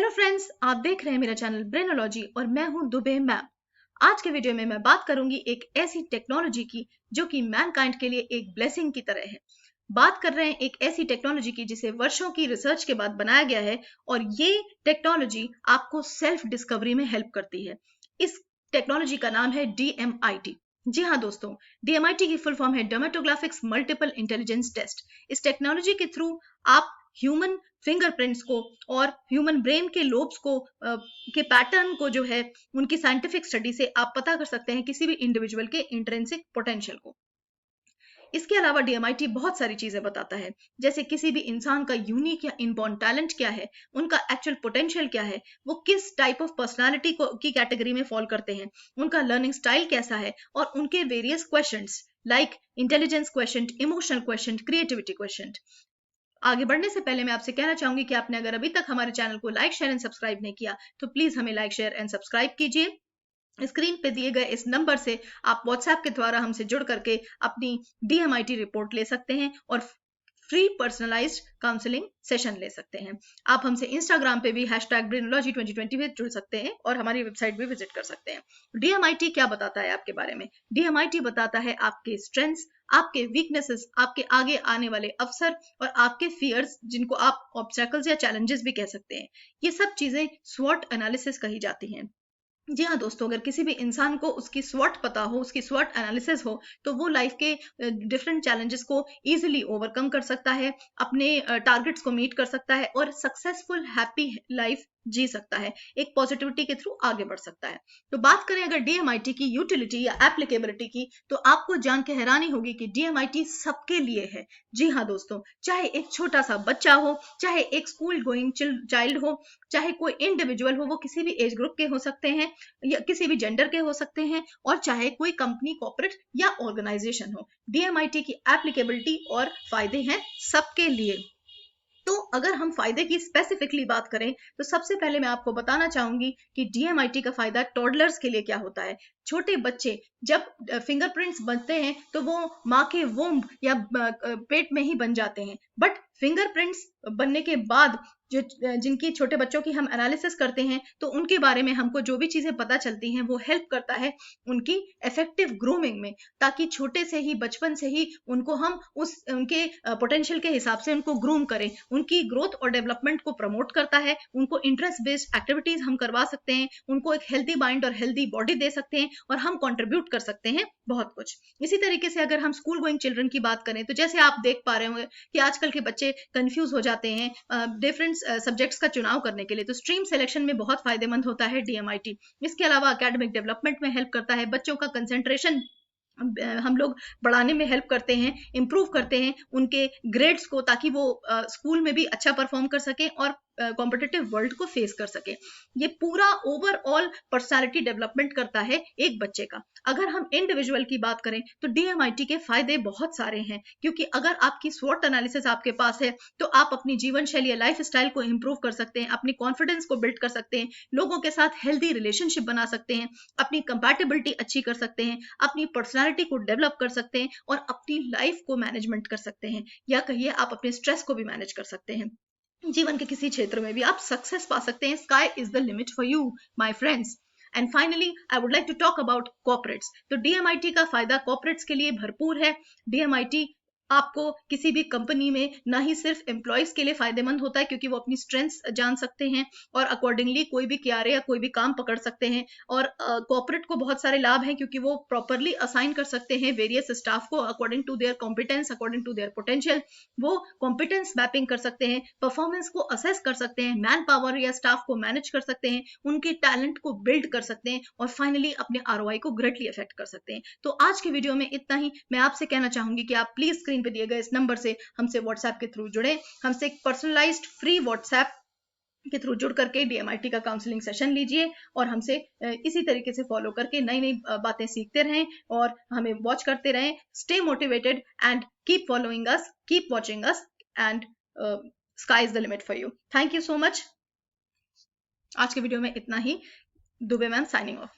Hello friends, आप देख रहे हैं मेरा चैनल ब्रेनोलॉजी और मैं हूं दुबे मैम। आज के वीडियो में मैं बात करूंगी एक ऐसी टेक्नोलॉजी की जो कि मैनकाइंड के लिए एक ब्लेसिंग की तरह है। बात कर रहे हैं एक ऐसी टेक्नोलॉजी की जिसे वर्षों की रिसर्च के बाद बनाया गया है और ये टेक्नोलॉजी आपको सेल्फ डिस्कवरी में हेल्प करती है। इस टेक्नोलॉजी का नाम है DMIT। जी हाँ दोस्तों, DMIT की फुल फॉर्म है डर्मेटोग्राफिक्स मल्टीपल इंटेलिजेंस टेस्ट। इस टेक्नोलॉजी के थ्रू आप ह्यूमन फिंगरप्रिंट्स को और ह्यूमन ब्रेन के लोब्स को के पैटर्न को जो है उनकी साइंटिफिक स्टडी से आप पता कर सकते हैं किसी भी इंडिविजुअल के इंट्रिंसिक पोटेंशियल को। इसके अलावा DMIT बहुत सारी चीजें बताता है, जैसे किसी भी इंसान का यूनिक या इनबॉर्न टैलेंट क्या है, उनका एक्चुअल पोटेंशियल क्या है, वो किस टाइप ऑफ पर्सनालिटी को की कैटेगरी में फॉल करते हैं, उनका लर्निंग स्टाइल कैसा है और उनके various questions like intelligence question, emotional question, creativity question. आगे बढ़ने से पहले मैं आपसे कहना चाहूंगी कि आपने अगर अभी तक हमारे चैनल को लाइक शेयर एंड सब्सक्राइब नहीं किया तो प्लीज हमें लाइक शेयर एंड सब्सक्राइब कीजिए। स्क्रीन पे दिए गए इस नंबर से आप व्हाट्सएप के द्वारा हमसे जुड़ करके अपनी DMIT रिपोर्ट ले सकते हैं और फ्री पर्सनलाइज्ड काउंसलिंग सेशन ले सकते हैं। आप हमसे इंस्टाग्राम पे भी #Brainology2020 में जुड़ सकते हैं और हमारी वेबसाइट भी विजिट कर सकते हैं। DMIT क्या बताता है आपके बारे में? DMIT बताता है आपके स्ट्रेंथ्स, आपके वीकनेसेस, आपके आगे आने वाले अवसर और आपके फियर्स, जिनको आप ऑब्स्टेकल्स या चैलेंजेस भी कह सकते हैं। ये सब चीजें स्वॉट एनालिसिस कही जाती हैं। जी हाँ दोस्तों, अगर किसी भी इंसान को उसकी स्वॉट पता हो, उसकी स्वॉट एनालिसिस हो, तो वो लाइफ के डिफरेंट चैलेंजेस को इजीली ओवरकम कर सकता है, अपने टारगेट्स को मीट कर सकता है और सक्सेसफुल हैप्पी लाइफ जी सकता है, एक पॉजिटिविटी के थ्रू आगे बढ़ सकता है। तो बात करें अगर DMIT की यूटिलिटी या एप्लीकेबिलिटी की, तो आपको जान के हैरानी होगी कि DMIT सबके लिए है। जी हाँ दोस्तों, चाहे एक छोटा सा बच्चा हो, चाहे एक स्कूल गोइंग चाइल्ड हो, चाहे कोई इंडिविजुअल हो, वो किसी भी एज ग्रुप के हो सकते हैं या किसी भी जेंडर के हो सकते हैं, और चाहे कोई कंपनी, कॉर्पोरेट या ऑर्गेनाइजेशन हो, DMIT की एप्लीकेबिलिटी और फायदे हैं सबके लिए। तो अगर हम फायदे की स्पेसिफिकली बात करें तो सबसे पहले मैं आपको बताना चाहूंगी कि DMIT का फायदा टॉडलर्स के लिए क्या होता है। छोटे बच्चे जब फिंगरप्रिंट्स बनते हैं तो वो माँ के वोम्ब या पेट में ही बन जाते हैं, बट फिंगरप्रिंट्स बनने के बाद जो जिनकी छोटे बच्चों की हम एनालिसिस करते हैं तो उनके बारे में हमको जो भी चीजें पता चलती हैं वो हेल्प करता है उनकी इफेक्टिव ग्रूमिंग में, ताकि छोटे से ही, बचपन से ही उनको हम उनके पोटेंशियल के हिसाब से उनको ग्रूम करें। उनकी ग्रोथ और डेवलपमेंट को प्रमोट करता है, उनको इंटरेस्ट बेस्ड एक्टिविटीज हम करवा सकते हैं, उनको एक हेल्दी माइंड और हेल्दी बॉडी दे सकते हैं और हम कंट्रीब्यूट कर सकते हैं बहुत कुछ। इसी तरीके से अगर हम स्कूल गोइंग चिल्ड्रन की बात करें तो जैसे आप देख पा रहे होंगे कि आजकल के बच्चे कंफ्यूज हो जाते हैं डिफरेंट सब्जेक्ट्स का चुनाव करने के लिए, तो स्ट्रीम सिलेक्शन में बहुत फायदेमंद होता है DMIT। इसके अलावा एकेडमिक डेवलपमेंट में हेल्प करता है, बच्चों का कंसेंट्रेशन हम लोग बढ़ाने में हेल्प करते हैं, इंप्रूव करते हैं उनके ग्रेड्स को, ताकि वो स्कूल में भी अच्छा परफॉर्म कर सके और कॉम्पिटिटिव वर्ल्ड को फेस कर सके। ये पूरा ओवरऑल पर्सनालिटी डेवलपमेंट करता है एक बच्चे का। अगर हम इंडिविजुअल की बात करें तो DMIT के फायदे बहुत सारे हैं, क्योंकि अगर आपकी स्वॉट एनालिसिस आपके पास है तो आप अपनी जीवन शैली, लाइफ स्टाइल को इंप्रूव कर सकते हैं, अपनी कॉन्फिडेंस को बिल्ड कर सकते हैं, लोगों के साथ हेल्दी रिलेशनशिप बना सकते हैं, अपनी कंपैटिबिलिटी अच्छी कर सकते हैं, अपनी पर्सनालिटी को डेवलप कर सकते हैं और अपनी लाइफ को मैनेजमेंट कर सकते हैं, या कहिए आप अपने स्ट्रेस को भी मैनेज कर सकते हैं। जीवन के किसी क्षेत्र में भी आप सक्सेस पा सकते हैं। Sky is the limit for you my friends. And finally I would like to talk about corporates. तो DMIT का फायदा कॉर्पोरेट्स के लिए भरपूर है। DMIT आपको किसी भी कंपनी में ना ही सिर्फ एम्प्लॉयज के लिए फायदेमंद होता है, क्योंकि वो अपनी स्ट्रेंथ्स जान सकते हैं और अकॉर्डिंगली कोई भी क्यारे या कोई भी काम पकड़ सकते हैं, और कॉर्पोरेट को बहुत सारे लाभ हैं क्योंकि वो प्रॉपरली असाइन कर सकते हैं वेरियस स्टाफ को according to their competence, according to their potential. वो कॉम्पिटेंस मैपिंग कर सकते हैं, परफॉर्मेंस को असेस कर सकते हैं, मैन पावर या स्टाफ को मैनेज कर सकते हैं, उनके टैलेंट को बिल्ड कर सकते हैं और फाइनली अपने ROI को ग्रेटली अफेक्ट कर सकते हैं। तो आज के वीडियो में इतना ही। मैं आपसे कहना चाहूंगी कि आप प्लीज स्क्रीन पे दिए गए इस नंबर से हमसे व्हाट्सएप के थ्रू जुड़े, हमसे एक पर्सनलाइज्ड फ्री व्हाट्सएप के थ्रू जुड़ करके DMIT का काउंसलिंग सेशन लीजिए और हमसे इसी तरीके से फॉलो करके नई नई बातें सीखते रहें और हमें वॉच करते रहें। Stay motivated and keep following us, keep watching us, and sky is the limit for you. Thank you so much. आज के वीडियो में इतना ही। Dubey ma'am signing of.